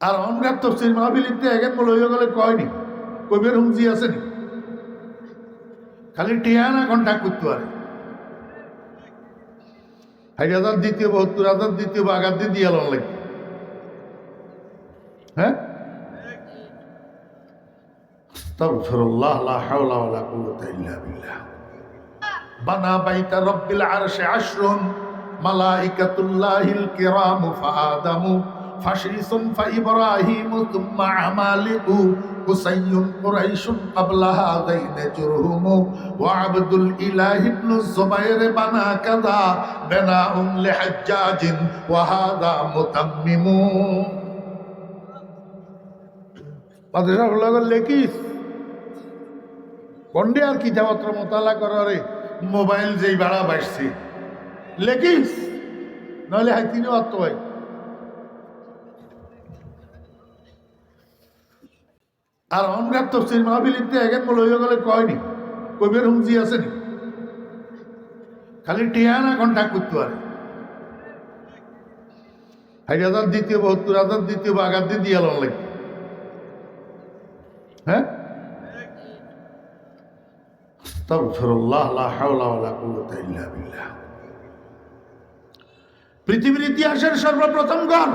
আর অনগার তফসির মাহফিলিতে এখন বলে হয়ে গেলে কয়নি কবির হুমজি আসেনি খালি টিয়ানা কন্ট্যাক্ট করতে পারে 60,000 দ্বিতীয় 72,000 দ্বিতীয় বা আগার দিয়ে দিয়ে লাগবে হ্যাঁ আস্তাগফিরুল্লাহ লা হাওলা ওয়ালা কুওয়াতা ইল্লা বিল্লাহ বানা বাইতা রাব্বিল আরশি আশরুন মালাইকাতুল্লাহিল কিরাম ফাআদামু ফাশিসুন ফাইব্রাহিমু তুম্মা আমালিকু হুসাইয়ুন কুরাইশুন ক্বাবলা হাযাইন জুরহুমু ওয়া আবদুল ইলাহি ইবনু যুবাইর বানা কাযা বানাউন লিহাজ্জাজিন ওয়া হাযা মুতাম্মিমু মাদ্রাসার লগর লেখিস কন্ডে আর কিতাবত্র মোতালা করে মোবাইল যেই ভাড়া বাড়ছে লেখিস নাহলে হাইতিনে অর্থ হয় আর অনগার তফসির মাহফিলিতে এখন বলে হয়ে গেলে কয়নি কবির হুমজি আসেনি খালি টিয়ানা কন্ট্যাক্ট করতে পারে 60,000 দ্বিতীয় 72,000 দ্বিতীয় বা আগার দিয়ে দিয়ে লাগবে হ্যাঁ আস্তাগফিরুল্লাহ লা হাওলা ওয়ালা কুওয়াতা ইল্লা বিল্লাহ পৃথিবীর ইতিহাসের সর্বপ্রথম ঘর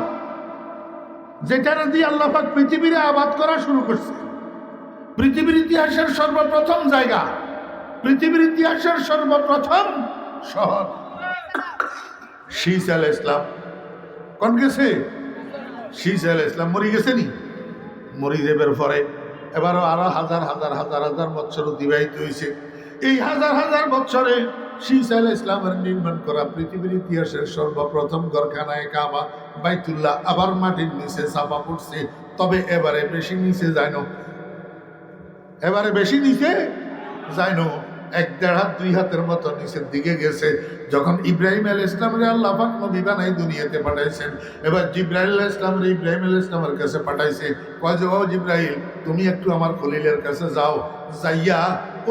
যেটা দিয়ে আল্লাহ পাক পৃথিবীরে আবাদ করা শুরু করছে পৃথিবীর ইতিহাসের সর্বপ্রথম জায়গা পৃথিবীর ইতিহাসের সর্বপ্রথম শহর শীস আল ইসলাম কোন গেছে শীস আল ইসলাম মরি গেছে নি মরি যাবার পরে এবারও আরো হাজার হাজার হাজার হাজার বছর অতিবাহিত হয়েছে এই হাজার হাজার বছরে শীস আল ইসলামের নির্মাণ করা পৃথিবীর ইতিহাসের সর্বপ্রথম ঘরখানায় কাবা বাইতুল্লাহ আবার মাটির নিচে চাপা পড়ছে তবে এবারে বেশি নিচে যায় না এবারে বেশি নিচে যায় না 1-1.5 হাত 2 হাতের মতো নিচের দিকে গেছে যখন ইব্রাহিম আলাইহিস ইসলামের আল্লাহ পাক নবী বানাই দুনিয়াতে পাঠাইছেন এবার জিব্রাইল আলাইহিস ইসলামের ইব্রাহিম আলাইহিস ইসলামের কাছে পাঠাইছে কয় যে ও জিব্রাইল তুমি একটু আমার খলিলের কাছে যাও যাইয়া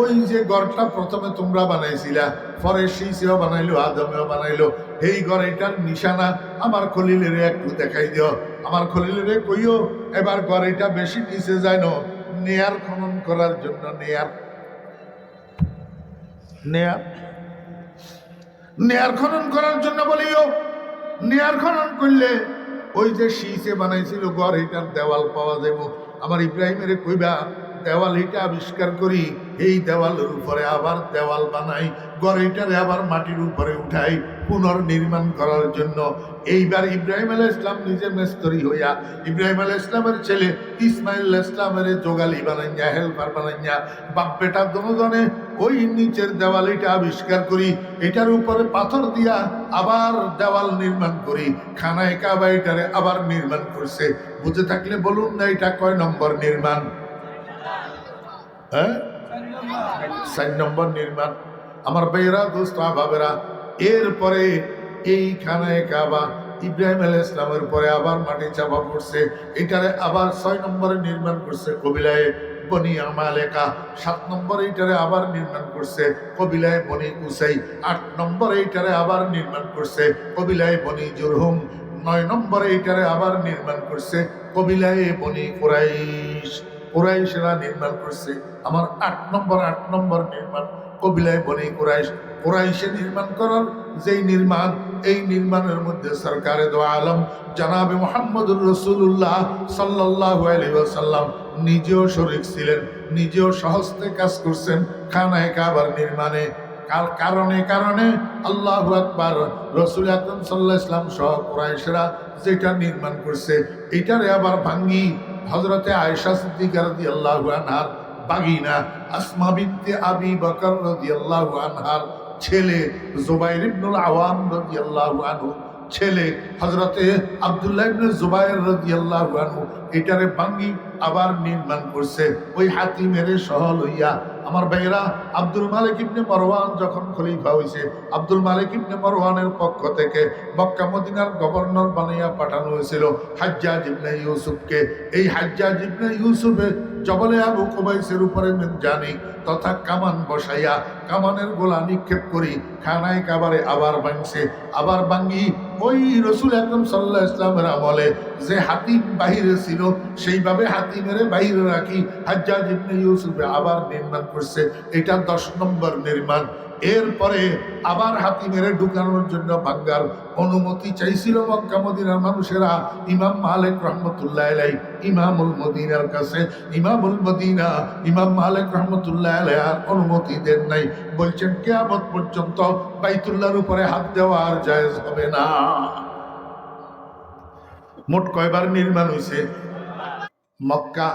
ওই যে ঘরটা প্রথমে তোমরা বানাইছিলা পরে শীষেও বানাইলো আদমেও বানাইলো এই ঘর এটার নিশানা আমার খলিলের একটু দেখাই দিও আমার খলিলের কইও এবার ঘর এটা বেশি নিচে যায় না নেয়ার খনন করার জন্য নেয়ার খনন করার জন্য বলিও নেয়ার খনন করলে ওই যে শীষে বানাইছিল ঘর এটার দেওয়াল পাওয়া যাবে আমার ইব্রাহিমের কইবা দেওয়াল এটা আবিষ্কার করি এই দেওয়ালের উপরে আবার দেওয়াল বানাই ঘর এটারে আবার মাটির উপরে উঠাই পুনর্নির্মাণ করার জন্য এইবার ইব্রাহিম আলাইহিস ইসলাম নিজে মেস্তরি হইয়া ইব্রাহিম আলাইহিস ইসলামের ছেলে ইসমাইল আলাইহিস ইসলামের যোগালি বানাইয়া হেল্পার বানাইয়া বাপ বেটা দুজনে ওই নিচের দেওয়াল এটা আবিষ্কার করি এটার উপরে পাথর দিয়া আবার দেওয়াল নির্মাণ করি খানায় কাবা এটারে আবার নির্মাণ করছে বুঝে থাকলে বলুন না এটা কয় নম্বর নির্মাণ হ্যাঁ 4 নম্বর নির্মাণ আমার ভাইয়েরা দোস্ত বাবেরা এরপরে এই খানায় কাবা ইব্রাহিম আলাইহিস ইসলামের পরে আবার মাটি চাপা পড়ছে এটারে আবার 6 নম্বরে নির্মাণ করছে কবিলায় বনি আমালেকা 7 নম্বরে এটারে আবার নির্মাণ করছে কবিলায় বনি কুসাই 8 নম্বরে এটারে আবার নির্মাণ করছে কবিলায় বনি জুরহুম 9 নম্বরে এটারে আবার নির্মাণ করছে কবিলায় বনি কুরাইশরা নির্মাণ করছে আমার 8 নম্বর নির্মাণ কবিলায় বনি কুরাইশে নির্মাণ করার যেই নির্মাণ এই নির্মাণের মধ্যে সরকারে দো আলম জনাবে মুহাম্মদুর রাসূলুল্লাহ সাল্লাল্লাহু আলাইহি ওয়াসাল্লাম নিজেও শরীক ছিলেন নিজেও সহস্তে কাজ করছেন খানায়ে কাবার নির্মাণে কারণে আল্লাহু আকবার রাসূল আকরাম সাল্লাল্লাহু আলাইহি ওয়াসাল্লাম সহ কুরাইশরা যেটা নির্মাণ করছে এটারে আবার ভাঙ্গি হযরতে আয়েশা সিদ্দিকা রাদিয়াল্লাহু আনহার বাগিনা আসমা বিনতে আবি বকর রাদিয়াল্লাহু আনহার ছেলে জুবাইর ইবনুল আওয়াম রাদিয়াল্লাহু আনহু ছেলে হযরতে আব্দুল্লাহ ইবনে জুবাইর রাদিয়াল্লাহু আনহু এটারে ভাঙ্গি আবার নির্মাণ করছে ওই হাতিমের সহ লইয়া আমার ভাইয়েরা আব্দুল মালিক ইবনে মারওয়ান যখন খলিফা হয়েছে আব্দুল মালিক ইবনে মারওয়ানের পক্ষ থেকে মক্কা মদিনার গভর্নর বানাইয়া পাঠানো হয়েছিল হাজ্জাজ ইবনে ইউসুফকে এই হাজ্জাজ ইবনে ইউসুফে জবলে আবু কুবাইসের উপরে জানি তথা কামান বসাইয়া কামানের গোলা নিক্ষেপ করি খানায় কাবারে আবার ভাঙছে, আবার ভাঙ্গি ওই রসুল আকরাম সাল্লাল্লাহু আলাইহি ইসলামের আমলে যে হাতিম বাহিরে ছিল সেইভাবে হাতিমের বাহিরে রাখি হাজ্জাজ ইবনে ইউসুফে আবার নির্মাণ করছে। এটা 10 নম্বর নির্মাণ। এরপরে আবার হাতিমের ঢুকানোর জন্য ভাঙ্গার অনুমতি চাইছিল মক্কা মদিনার মানুষেরা ইমাম মালিক রহমতুল্লাহ আলাইহি ইমামুল মদিনার কাছে। ইমামুল মদিনা ইমাম মালিক রহমতুল্লাহ আলাইহি আর অনুমতি দেন নাই, বলছেন কিয়ামত পর্যন্ত বাইতুল্লাহর উপরে হাত দেওয়া আর জায়েজ হবে না। মোট কয়বার নির্মাণ হয়েছে? মক্কা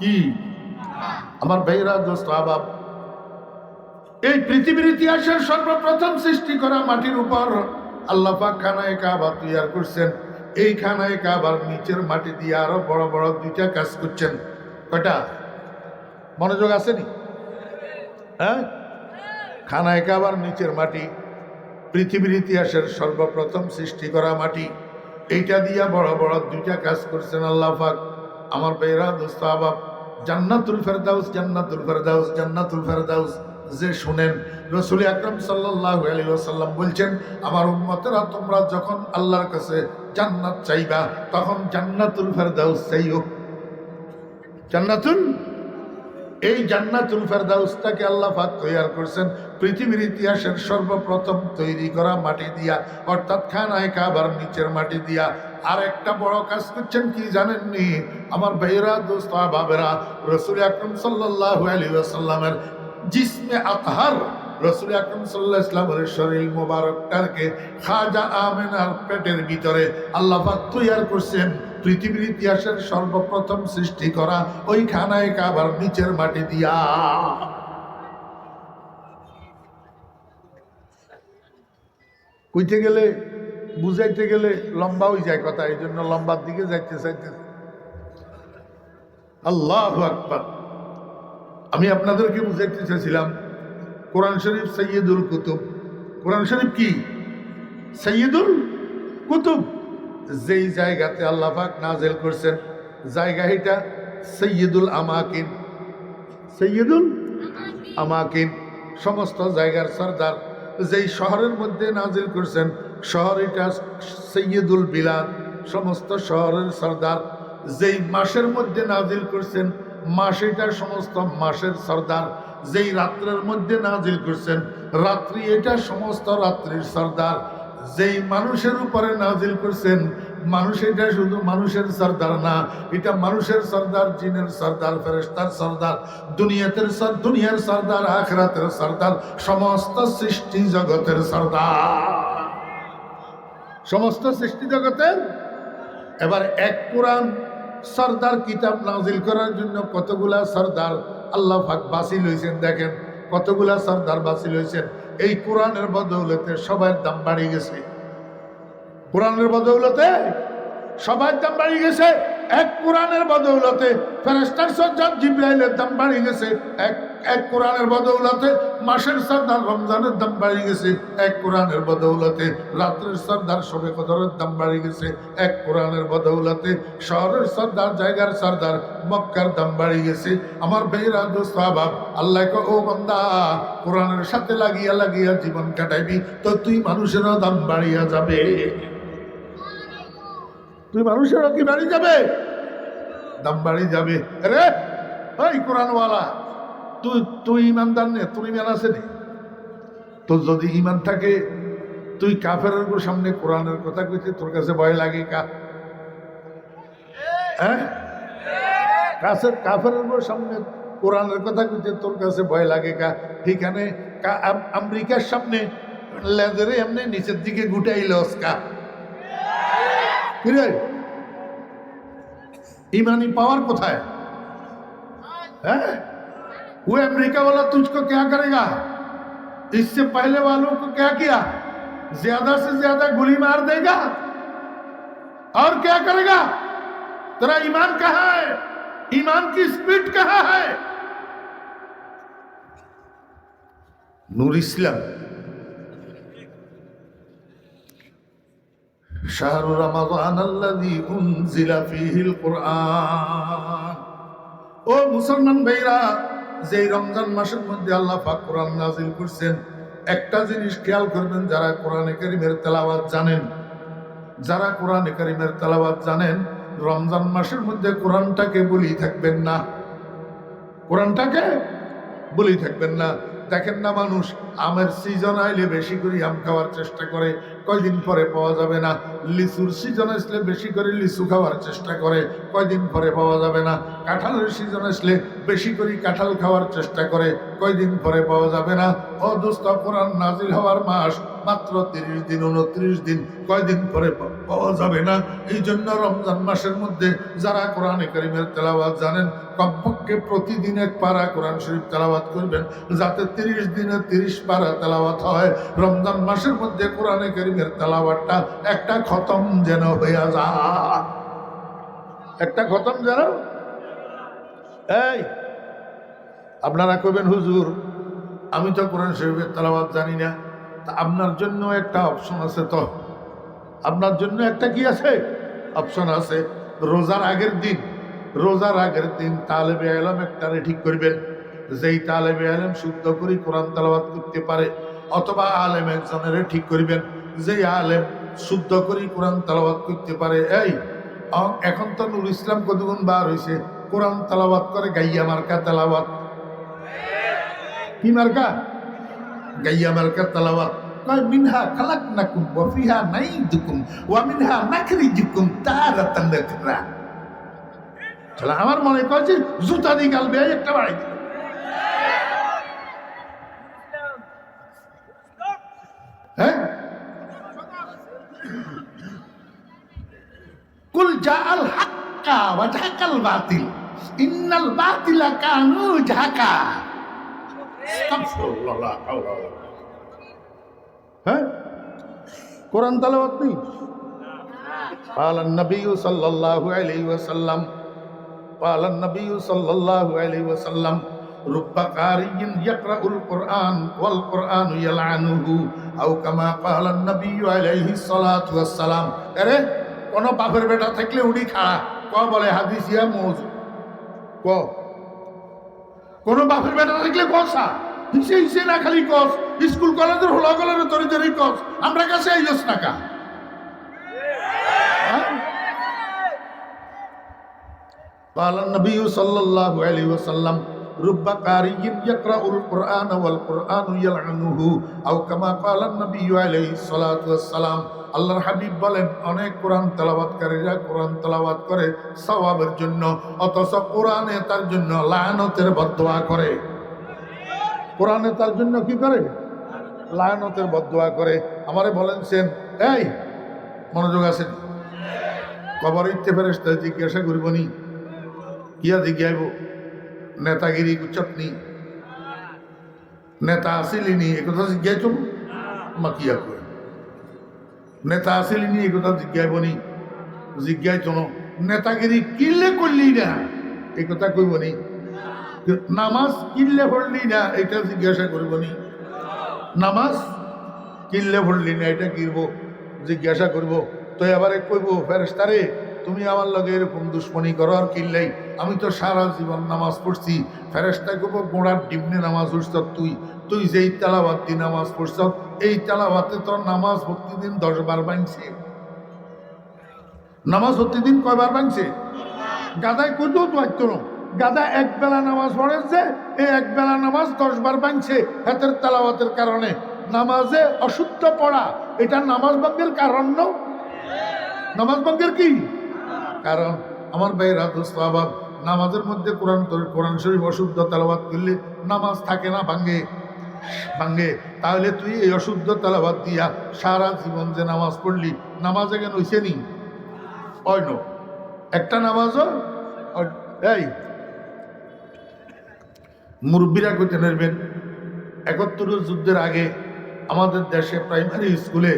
কি আমার ভাইরা দোস্ত আবাব, এই পৃথিবীর ইতিহাসের সর্বপ্রথম সৃষ্টি করা মাটির উপর আল্লাহ পাক খানায়ে কাবা তৈরি করছেন। এই খানায়ে কাবার নিচের মাটি দিয়ে আরো বড় বড় 2টা কাজ করছেন। কয়টা? মনোযোগ আসেনি? হ্যাঁ, খানায়ে কাবার নিচের মাটি পৃথিবীর ইতিহাসের সর্বপ্রথম সৃষ্টি করা মাটি। এইটা দিয়া বড় বড় 2টা কাজ করছেন আল্লাহ পাক। আমার ভাইরা দোস্ত আবাব, জান্নাতুল ফেরদাউস, জান্নাতুল ফেরদাউস, জান্নাতুল ফেরদাউস যে শুনেন, রাসূল আকরাম সাল্লাল্লাহু আলাইহি ওয়াসাল্লাম বলছেন আমার উম্মতেরা তোমরা যখন আল্লাহর কাছে জান্নাত চাইবা তখন জান্নাতুল ফেরদাউস চাইও। জান্নাতুল, এই জান্নাতুল ফেরদাউসটাকে আল্লাহ পাক তৈরি করছেন পৃথিবীর ইতিহাসের সর্বপ্রথম তৈরি করা মাটি দিয়া, অর্থাৎ খানায়ে কাবার নিচের মাটি দিয়া। আর একটা বড় কাজ করছেন কি জানেননি আমার ভাইরা দোস্ত বাবেরা? রাসূল আকরাম সাল্লাল্লাহু আলাইহি ওয়াসাল্লামের জিসমে আতহার, রাসূল আকরাম সাল্লাল্লাহু আলাইহি ওয়াসাল্লামের শরীর মোবারকটাকে খাজা আমেনার পেটের ভিতরে আল্লাহ পাক তৈরি করছেন পৃথিবীর ইতিহাসের সর্বপ্রথম সৃষ্টি করা ওই খানায়ে কাবার নিচের মাটি দিয়া। কইতে গেলে বুঝাইতে গেলে লম্বা হয়ে যায় কথা, এই জন্য লম্বার দিকে যাইতে চাইতে। আল্লাহু আকবার। আমি আপনাদেরকে বুঝাইতে চাইছিলাম কোরআন শরীফ সৈয়দুল কুতুব। কোরআন শরীফ কি? সৈয়দুল কুতুব। যেই জায়গাতে আল্লাহ পাক নাজিল করছেন জায়গা এটা সৈয়দুল আমাকিন। সৈয়দুল আমাকিন, সমস্ত জায়গার সরদার। যেই শহরের মধ্যে নাজিল করছেন শহর এটা সৈয়দুল বিলাদ, সমস্ত শহরের সরদার। যেই মাসের মধ্যে নাজিল করছেন মাস এটা সমস্ত মাসের সরদার। যেই রাত্রের মধ্যে নাজিল করছেন রাত্রি এটা সমস্ত রাত্রির সরদার। যেই মানুষের উপরে নাজিল করছেন মানুষ এটা শুধু মানুষের সরদার না, এটা মানুষের সরদার, জিনের সরদার, ফেরেশতার সরদার, দুনিয়ার সরদার, আখিরাতের সরদার, সমস্ত সৃষ্টি জগতের সরদার, সমস্ত সৃষ্টি জগতের। এবার এক কোরআন সরদার কিতাব নাজিল করার জন্য কতগুলা সরদার আল্লাহ পাক বাছাই লইছেন। দেখেন কতগুলা সরদার বাছাই লইছেন। এই কোরআনের বদৌলতে সবার দাম বাড়ি গেছে। কোরআনের বদৌলতে সবার দাম বাড়ি গেছে। এক কোরআনের বদৌলতে ফেরেশতার সরদার জিবরাইলের দাম বাড়ি গেছে। এক কোরআনের বদৌলতে মাসের সরদার রমজানের দাম বাড়ি গেছে। এক কোরআনের বদৌলতে রাত্রের সরদার শবে কদরের দাম বাড়ি গেছে। এক কোরআনের বদৌলতে শহরের সরদার, জায়গার সরদার মক্কার দাম বাড়ি গেছে। আমার ভাইরা দোস্ত আবাব, আল্লাহ কয় ও বান্দা কোরআনের সাথে লাগিয়া লাগিয়া জীবন কাটাইবি তো তুই মানুষেরও দাম বাড়িয়া যাবে। তুই মানুষেরও কি বাড়ি যাবে? দাম বাড়ি যাবে। রে ওই কোরআনওয়ালা, তুই ইমানদার নে, তোর ইমান আছে নে? তোর যদি ইমান থাকে তুই কাফেরের সামনে কোরআনের কথা কইতে তোর কাছে ভয় লাগে কা? হ্যাঁ, কাফেরের সামনে কোরআনের কথা কইতে তোর কাছে ভয় লাগে কা? ঠিকানে আমেরিকার সামনে লেজারে এমনি নিচের দিকে গুটাইল কা? ईमानी पावर कोথায়? है वो अमेरिका वाला तुझको क्या करेगा? इससे पहले वालों को क्या किया? ज्यादा से ज्यादा गोली मार देगा और क्या करेगा? तेरा ईमान कहाँ है? ईमान की स्पीड कहाँ है? नूर इस्लाम শাহরু রমাদান আল্লাযী উনজিলা ফীহিল কুরআন। ও মুসলমান ভাইরা, যে রমজান মাসের মধ্যে আল্লাহ পাক কোরআন নাজিল করছেন, একটা জিনিস খেয়াল করবেন, যারা কোরআনে কারীমের তেলাওয়াত জানেন, যারা কোরআনে কারীমের তেলাওয়াত জানেন, রমজান মাসের মধ্যে কোরআনটাকে বলি থাকবেন না, কোরআনটাকে বলি থাকবেন না। দেখেন না, মানুষ আমের সিজন আইলে বেশি করে আম খাওয়ার চেষ্টা করে, কয়দিন পরে পাওয়া যাবে না। লিচুর সিজন আসলে বেশি করে লিচু খাওয়ার চেষ্টা করে, কয়দিন পরে পাওয়া যাবে না। কাঁঠালের সিজন আসলে বেশি করে কাঁঠাল খাওয়ার চেষ্টা করে, কয়দিন পরে পাওয়া যাবে না। ও দোস্ত, কোরআন নাজিল হওয়ার মাস মাত্র 30 দিন, 29 দিন, কয়দিন পরে পাওয়া যাবে না। এই জন্য রমজান মাসের মধ্যে যারা কোরআনে কারীমের তেলাওয়াত জানেন, কমপক্ষে প্রতিদিন 1 পারা কোরআন শরীফ তেলাওয়াত করবেন, যাতে 30 দিনে 30 পারা তেলাওয়াত হয়। রমজান মাসের মধ্যে কোরআনে কারীমের তেলাওয়াতটা একটা খতম যেন হইয়া যায়, একটা খতম যেন। এই আপনারা কইবেন, হুজুর আমি তো কোরআন শরীফের তেলাওয়াত জানি না। তা আপনার জন্য একটা অপশন আছে, তো আপনার জন্য একটা কি আছে, অপশন আছে। রোজার আগের দিন, রোজার আগের দিন তালেবে ইলম একটারে ঠিক করবেন, যেই তালেবে ইলম শুদ্ধ করে কোরআন তেলাওয়াত করতে পারে, অথবা আলেম একজনের ঠিক করবেন, যেই আলেম শুদ্ধ করে কোরআন তেলাওয়াত করতে পারে। এই এখন তো নুর ইসলাম কতগুণ বার হয়েছে, কোরআন তেলাওয়াত করে গাইয়া মার্কা তেলাওয়াত। কি মার্কা? গাইয়া মার্কা তেলাওয়াত। কয় মিনহা খালাকনাকুম ওয়া ফিহা নাইদুকুম ওয়া মিনহা নাখরিজুকুম তারাতান উখরা। চলা, আমার মনে কয় যে জুতা দিয়ে গালবে একটা বাড়াই দিল। হ্যাঁ, কুল জাআল হাক্কা ওয়া যাহাকাল বাতিল ইন্নাল বাতিলা কানু যাহাকা। আস্তাগফিরুল্লাহ, লা হাওলা ওয়ালা কুওয়াতা। হ্যাঁ, কোরআন তেলাওয়াত নেই। قال النبي صلى الله عليه وسلم قال النبي صلى الله عليه وسلم رب قارئ يقرأ القرآن والقرآن يلعنه أو كما قال النبي عليه الصلاة والسلام। আরে কোন বাপের বেটা থাকলে উনি খাড়া ক বলে হাদিস ইয়া মওজু ক, কোন বাপের বেটা থাকলে কসা হিসে হিসে না খালি কস, স্কুল কলেজের হলা কলেজের তরি তরি কস, আমরা কাছে আইস না কা। قال النبي صلى الله عليه وسلم رب قارئ يقرأ القرآن والقرآن يلعنه أو كما قال النبي عليه الصلاة والسلام। আল্লাহর হাবিব বলেন, অনেক কোরআন তেলাওয়াতকারীরা কোরআন তেলাওয়াত করে সওয়াবের জন্য, অথচ কোরআনে তার জন্য লায়ানতের বদদোয়া করে। কোরআনে তার জন্য কি করে? লায়ানতের বদদোয়া করে। আমারে বলেনছেন, এই মনোযোগ আছে, কবর ইচ্ছে ফেরেশতা জিজ্ঞাসা করবনি, কিয়া জিজ্ঞাইব নেতাগিরি চটনি নেতা আসিলিনি একথা জিজ্ঞাইছ মা কিয়া করে, নেতা আসিলিনি একথা জিজ্ঞাইবনি, জিজ্ঞাইছ নেতাগিরি কিনলে করলি না একথা কইবনি, নামাজ কিনলে পড়লি না এটা জিজ্ঞাসা করবনি, নামাজ কিনলে পড়লি না এটা কিনব জিজ্ঞাসা করব। তো এবারে কইব, ফেরেশতারে তুমি আমার লগে এরকম দুশ্মনী করো আর কিনলেই, আমি তো সারা জীবন নামাজ পড়ছি। ফেরেশতা কইব, গোড়ার ডিমনে নামাজ পড়ছ তুই, তুই যেই তেলাওয়াত দি নামাজ পড়ছ, এই তেলাওয়াতে তোর নামাজ প্রতিদিন 10 বার ভাঙছে। নামাজ প্রতিদিন কয়বার ভাঙছে? গাদায় কইতেও তো একতো না, গাদা এক বেলা নামাজ পড়েছে, এই এক বেলা নামাজ 10 বার ভাঙছে হাতের তেলাওয়াতের কারণে। নামাজে অশুদ্ধ পড়া এটা নামাজ ভঙ্গের কারণ না, নামাজ ভঙ্গের কি কারণ? আমার ভাইরা দোস্ত আবাব, নামাজের মধ্যে কোরআন শরীফ অশুদ্ধ তেলাওয়াত করলে নামাজ থাকে না, ভাঙ্গে ভাঙ্গে। তাহলে তুই এই অশুদ্ধ তেলাওয়াত দিয়া সারা জীবন যে নামাজ পড়লি, নামাজে কেন হইছে নি? অন্য একটা নামাজও। এই মুরব্বীরা কইতে নেবেন, 71 যুদ্ধের আগে আমাদের দেশে প্রাইমারি স্কুলে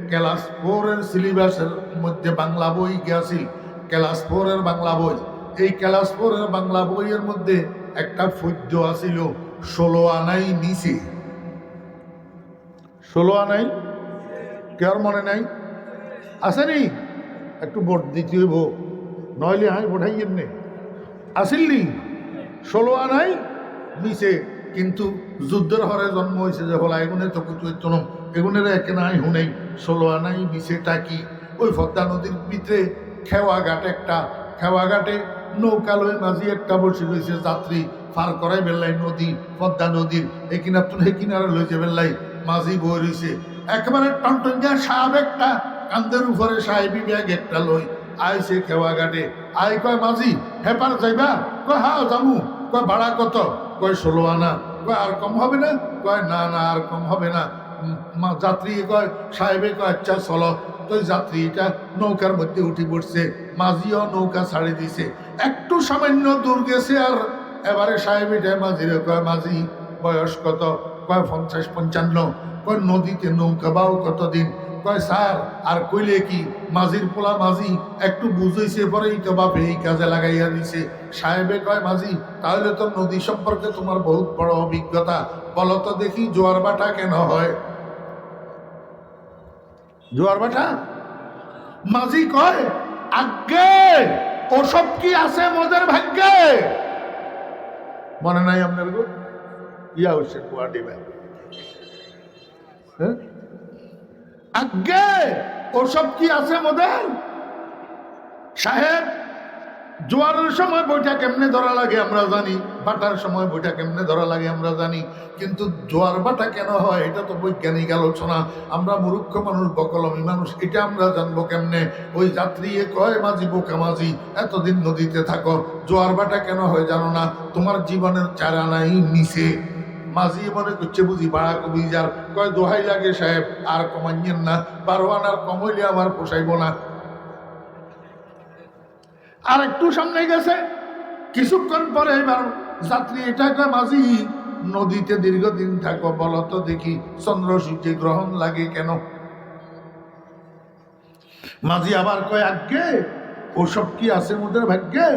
ক্লাস 4 সিলেবাসের মধ্যে বাংলা বই গেছিল, ক্লাস 4 বাংলা বই। এই ক্লাস 4 বাংলা বইয়ের মধ্যে একটা পদ্য আছিল 16 আনাই নিচে। 16 আনাই কেউ মনে নাই? আসেনি? একটু ভোট দিতে হইব, নইলে আমি ভোটাই এমনি আসিলনি। 16 আনাই মিছে, কিন্তু যুদ্ধের হরে জন্ম হয়েছে যে হলা এগুনে তো কুতুন এগুনের একে নাই হুনেই 16 আনাই মিছেটা কি। ওই পদ্মা নদীর ভিতরে খেওয়াঘাটে নৌকা লই মাঝি একটা বসে রয়েছে, যাত্রী পার করাই বেল্লাই নদী, পদ্মা নদীর এই কিনার তুন এই কিনারে লইছে বেল্লাই মাঝি বই রয়েছে। একেবারে টনটনিয়া সাহেব একটা কান্দের উপরে সাহেবি ব্যাগ একটা লই আইছে খেওয়াঘাটে। আই কয় মাঝি হেপার যাইবা? কয় হ্যাঁ যামু। কয় ভাড়া কত? কয় 16 আনা। কয় আর কম হবে না? কয় না না আর কম হবে না। যাত্রী কয় সাহেবে কয় আচ্ছা চলো। তো যাত্রীটা নৌকার মধ্যে উঠে পড়ছে, মাঝিও নৌকা ছাড়ে দিছে। একটু সামান্য দূর গেছে আর এবারে সাহেবিটা মাঝিরে কয় মাঝি বয়স কত? কয় 50-55। কয় নদীতে নৌকা বাও কতদিন? কয় স্যার আর কইলে কি, মাঝির পোলা মাঝি একটু বুঝেছে পরেই তো বাপে এই কাজে লাগাইয়া দিছে। সাহেবে কয় মাঝি তাহলে তো নদী সম্পর্কে তোমার বহুত বড় অভিজ্ঞতা, বলো তো দেখি জোয়ার ভাটা কেন হয়? জোয়ার ভাটা? মাঝি কয় আগে ওসব কি আছে মোদের ভাগ্যে? মনে নাই আপনার গো? ইয়া হচ্ছে গুয়াহাটি ব্যাগ। হ্যাঁ আগে ওসব কি আছে মোদের? সাহেব জোয়ারের সময় বইটা কেমনে ধরা লাগে আমরা জানি, বাটার সময় বইটা কেমনে ধরা লাগে আমরা জানি, কিন্তু জোয়ার বাটা কেন হয় এটা তো বৈজ্ঞানিক আলোচনা। আমরা মূর্খ মানুষ, বকলমি মানুষ, এটা আমরা জানবো কেমনে? ওই যাত্রী কয় মাঝি বোকা মাঝি এতদিন নদীতে থাকো, জোয়ার বাটা কেন হয় জানো না? তোমার জীবনের চারা নাই নিচে। মাঝি মনে করছে বুঝি ভাড়া কবি যার। কয় দোহাই লাগে সাহেব আর কমাইয়েন না, 12 আনার কম হইলে আমার পোষাইব না। আর একটু সামনে গেছে, কিছুক্ষণ পরে এবার যাত্রী এটা কয় মাঝি নদীতে দীর্ঘদিন থাকো, বলো তো দেখি চন্দ্র সূর্যে গ্রহণ লাগে কেন? মাঝি আবার কয় আগে ওসব কি আছে মোদের ভাগ্যে?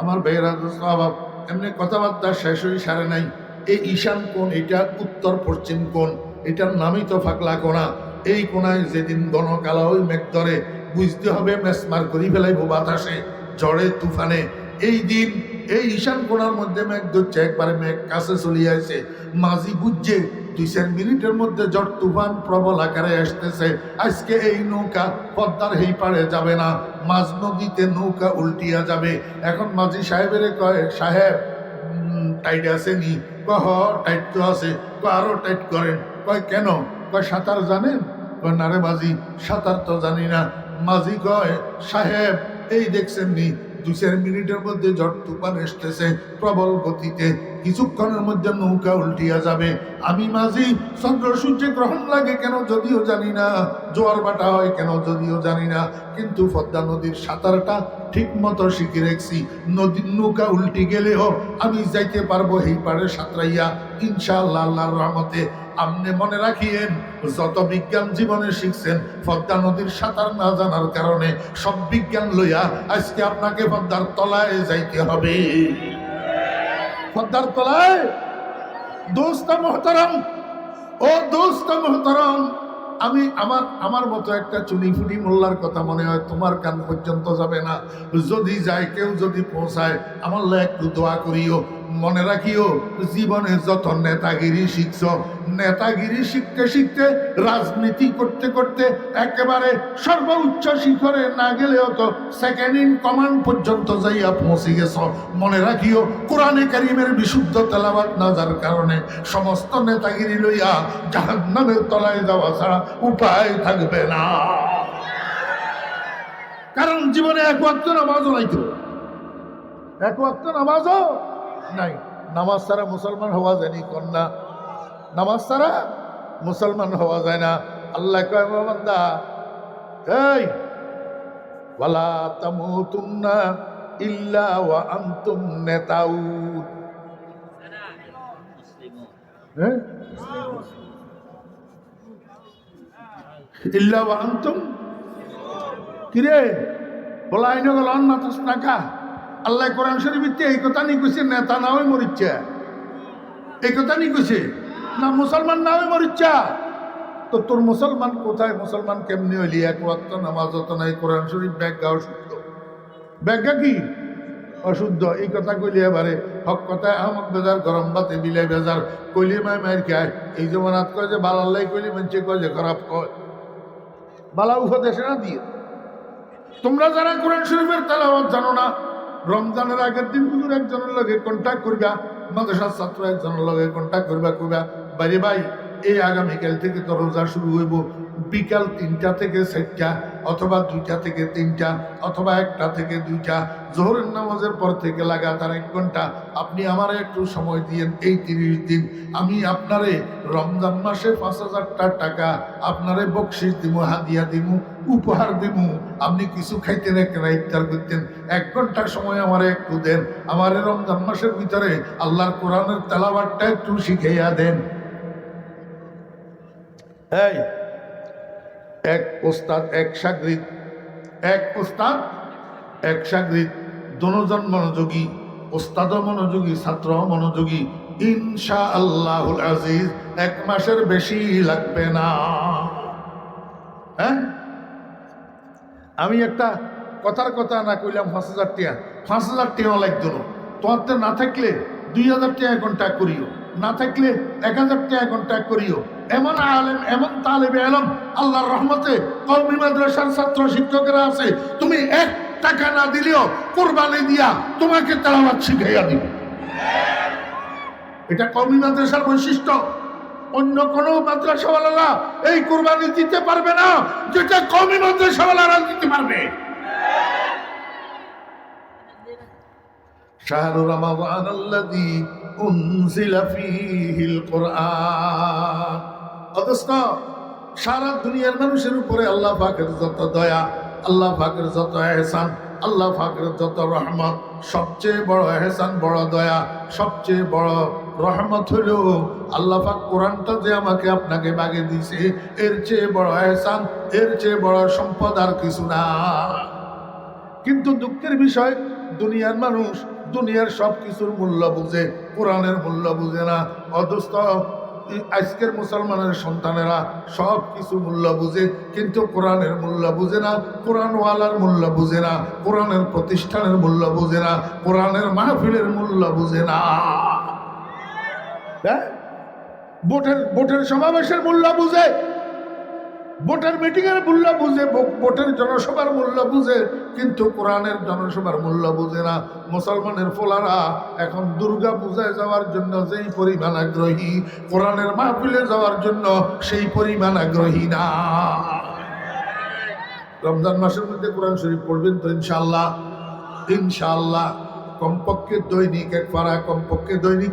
আমার বেহরা স্বভাব এমনি কথাবার্তা শেষ হয়ে সারে নাই। এই ঈশান কোণ, এটা উত্তর পশ্চিম কোণ, এটার নামই তো ফাঁকলা কোণা। এই কোণায় যেদিন গণকালা ওই মেঘ ধরে বুঝতে হবে মেসমার করি ফেলাইব বাতাসে, ঝড়ে তুফানে। এই দিন এই ঈশান কোণার মধ্যে মেঘ ধরছে, একবারে মেঘ কাছে চলিয়ে আসে। মাঝি বুঝছে 2-4 মিনিটের মধ্যে ঝড় তুফান প্রবল আকারে আসতেছে। আজকে এই নৌকা পদ্মার এই পাড়ে যাবে না, মাঝ নদীতে নৌকা উল্টিয়া যাবে। এখন মাঝি সাহেবের কয় সাহেব টাইট আছে নি? কহ টাইট তো আছে। আরো টাইট করেন। কয় কেন? কয় সাঁতার জানেন? কয় না রে মাঝি সাঁতার তো জানি না। মাঝি কয় সাহেব এই দেখছেন নি 2-4 মিনিটের মধ্যে ঝড় তুফান আসতেছে প্রবল গতিতে, কিছুক্ষণের মধ্যে নৌকা উল্টিয়া যাবে। আমি মাঝি চন্দ্র সূর্যে গ্রহণ লাগে কেন যদিও জানি না, জোয়ার ভাটা হয় কেন যদিও জানি না, কিন্তু পদ্মা নদীর সাঁতারটা ঠিক মতো শিখে রেখছি। নদীর নৌকা উল্টি গেলেও আমি যাইতে পারবো এই পাড়ে সাঁতরাইয়া ইনশাআল্লাহ আল্লাহর রহমতে। আপনি মনে রাখিয়েন যত বিজ্ঞান জীবনে শিখছেন পদ্মা নদীর সাঁতার না জানার কারণে সব বিজ্ঞান লইয়া আজকে আপনাকে পদ্মার তলায় যাইতে হবে। পদ্মার তলায় দোস্ত মোহতারাম, ও দোস্ত মোহতারাম, আমি আমার মতো একটা চুনি ফুটি মোল্লার কথা মনে হয় তোমার কান পর্যন্ত যাবে না। যদি যায়, কেউ যদি পৌঁছায়, আমার একটু দোয়া করিও। মনে রাখিও জীবনে যত নেতাগিরি শিখছ, নেতাগিরি শিখতে শিখতে রাজনীতি করতে করতে একেবারে সর্বোচ্চ শিখরে না গেলেও তো সেকেন্ড ইন কমান্ড পর্যন্ত যাইয়া পৌঁছে গেছ। মনে রাখিও কোরআনে কারিমের বিশুদ্ধ তেলাওয়াত না যার কারণে সমস্ত নেতাগিরি লইয়া জাহান্নামের তলায় যাওয়া ছাড়া উপায় থাকবে না। কারণ জীবনে এক ওয়াক্ত নামাজও নাই, তো এক ওয়াক্ত নামাজও নাই। নামাজ ছাড়া মুসলমান হওয়া যায়নি কন্যা, নামাজ ছাড়া মুসলমান হওয়া যায় না। আল্লাহ কয় বান্দা এই ওয়ালা তামুতুন্না ইল্লা ওয়া আনতুম নেতাউন। ইল্লা ওয়া আনতুম কিরে বলা আইন গলান মাত্র টাকা। আল্লাহ কোরআন শরীফে এই কথা নি কইছে নেতা না হয়ে মরিচ্ছা, এই কথা নি কইছে না মুসলমান না হয়ে মরিচ্ছা। তো তোর মুসলমান কোথায়? মুসলমান কেমনি হইলি? এক ওয়াক্ত নামাজ হতো নাই, কোরআন শরীফ ব্যাখ্যা অশুদ্ধ। ব্যাখ্যা কি? অশুদ্ধ। এই কথা কইলে এবারে হক কথায় আহমদ বেজার গরম বাতে বিলাই বেজার কইলি মায় মায়ের খায় এই জমানাত কয় যে বালাল্লাই কইলি মানছে কয় যে খারাপ কয় বালা উপদেশে না দিয়ে তোমরা যারা কোরআন শরীফের তেলাওয়াত জানো না রমজানের আগের দিন হুজুর একজনের লগে কন্ট্যাক্ট করবা মাদ্রাসার ছাত্র একজনের লগে কন্ট্যাক্ট করবা কইবা বাইরে ভাই এই আগামীকাল থেকে তো রোজা শুরু হইব বিকাল 3টা থেকে 4টা অথবা 2টা থেকে 3টা অথবা 1টা থেকে 2টা জোহরের নামাজের পর থেকে লাগাতার 1 ঘন্টা আপনি আমারে একটু সময় দিয়েন এই 30 দিন আমি আপনারে রমজান মাসে 5000 টাকা আপনারে বকশিস দিব হাদিয়া দিব উপহার দিব আপনি কিছু খাইতেন একটা ইফতার করতেন 1 ঘন্টা সময় আমারে একটু দেন আমারে রমজান মাসের ভিতরে আল্লাহর কোরআনের তেলাওয়াতটা একটু শিখাইয়া দেন এই এক ওস্তাদ এক শাগরিদ দুজন মনোযোগী ওস্তাদও মনোযোগী ছাত্র মনোযোগী ইনশাআল্লাহুল আজিজ 1 মাসের বেশি লাগবে না হ্যাঁ আমি একটা কথার কথা না কইলাম 5000 টাকা 5000 টাকা লাগতো না তোমার না থাকলে 2000 টাকা কন্ট্যাক্ট করিও না থাকলে 1000 টাকা কন্ট্যাক্ট করিও এমন আলেম এমন তালেবে আলম আল্লাহর রহমতে কওমি মাদ্রাসার ছাত্র শিক্ষকেরা আছে তুমি 1 টাকা না দিলেও কুরবানি দিয়া তোমাকে তেলাওয়াত শিখাইয়া দিব এটা কওমি মাদ্রাসার বৈশিষ্ট্য অন্য কোনো মাদ্রাসাওয়ালারা এই কুরবানি দিতে পারবে না যেটা কওমি মাদ্রাসাওয়ালারা দিতে পারবে শাহরু রমাদানাল্লাযী উনজিলা ফীহিল কুরআন অথচ সারা দুনিয়ার মানুষের উপরে আল্লাহ পাকের যত দয়া আল্লাহ পাকের যত ইহসান আল্লাহ পাকের যত রহমত সবচেয়ে বড় ইহসান বড় দয়া সবচেয়ে বড় রহমত হলো আল্লাহ পাক কোরআনটা যে আমাকে আপনাকে বাগে দিয়েছে এর চেয়ে বড় ইহসান এর চেয়ে বড় সম্পদ আর কিছু না কিন্তু দুঃখের বিষয় দুনিয়ার মানুষ দুনিয়ার সব কিছুর মূল্য বুঝে কোরআনের মূল্য বুঝে না অথচ আজকের মুসলমানের সন্তানেরা সব কিছু মূল্য বুঝে কিন্তু কোরআনের মূল্য বুঝে না কোরআনওয়ালার মূল্য বুঝে না কোরআনের প্রতিষ্ঠানের মূল্য বুঝে না কোরআনের মাহফিলের মূল্য বুঝে না ভোটের সমাবেশের মূল্য বুঝে ভোটের মিটিংয়ের মূল্য বুঝে ভোটের জনসভার মূল্য বুঝে কিন্তু কোরআনের জনসভার মূল্য বুঝে না মুসলমানের ফোলারা এখন দুর্গা পূজায় যাওয়ার জন্য যেই পরিমাণ আগ্রহী কোরআনের মাহফিলে যাওয়ার জন্য সেই পরিমাণ আগ্রহী না রমজান মাসের মধ্যে কোরআন শরীফ পড়বেন তো ইনশাআল্লাহ কমপক্ষে দৈনিক 1 পারা কমপক্ষে দৈনিক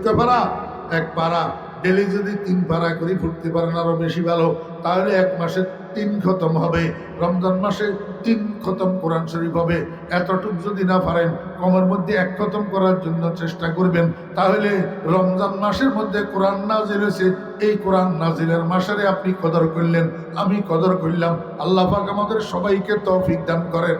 1 পারা ডেলি যদি 3 পারা করে ফুটতে পারেন আরো বেশি ভালো তাহলে 1 মাসে 3 খতম হবে রমজান মাসে 3 খতম কোরআন শরীফ হবে এতটুকু যদি না পারেন কমের মধ্যে 1 খতম করার জন্য চেষ্টা করবেন তাহলে রমজান মাসের মধ্যে কোরআন নাজিল হয়েছে এই কোরআন নাজিলের মাসেরে আপনি কদর করলেন আমি কদর করলাম আল্লাহ পাক আমাদের সবাইকে তৌফিক দান করেন।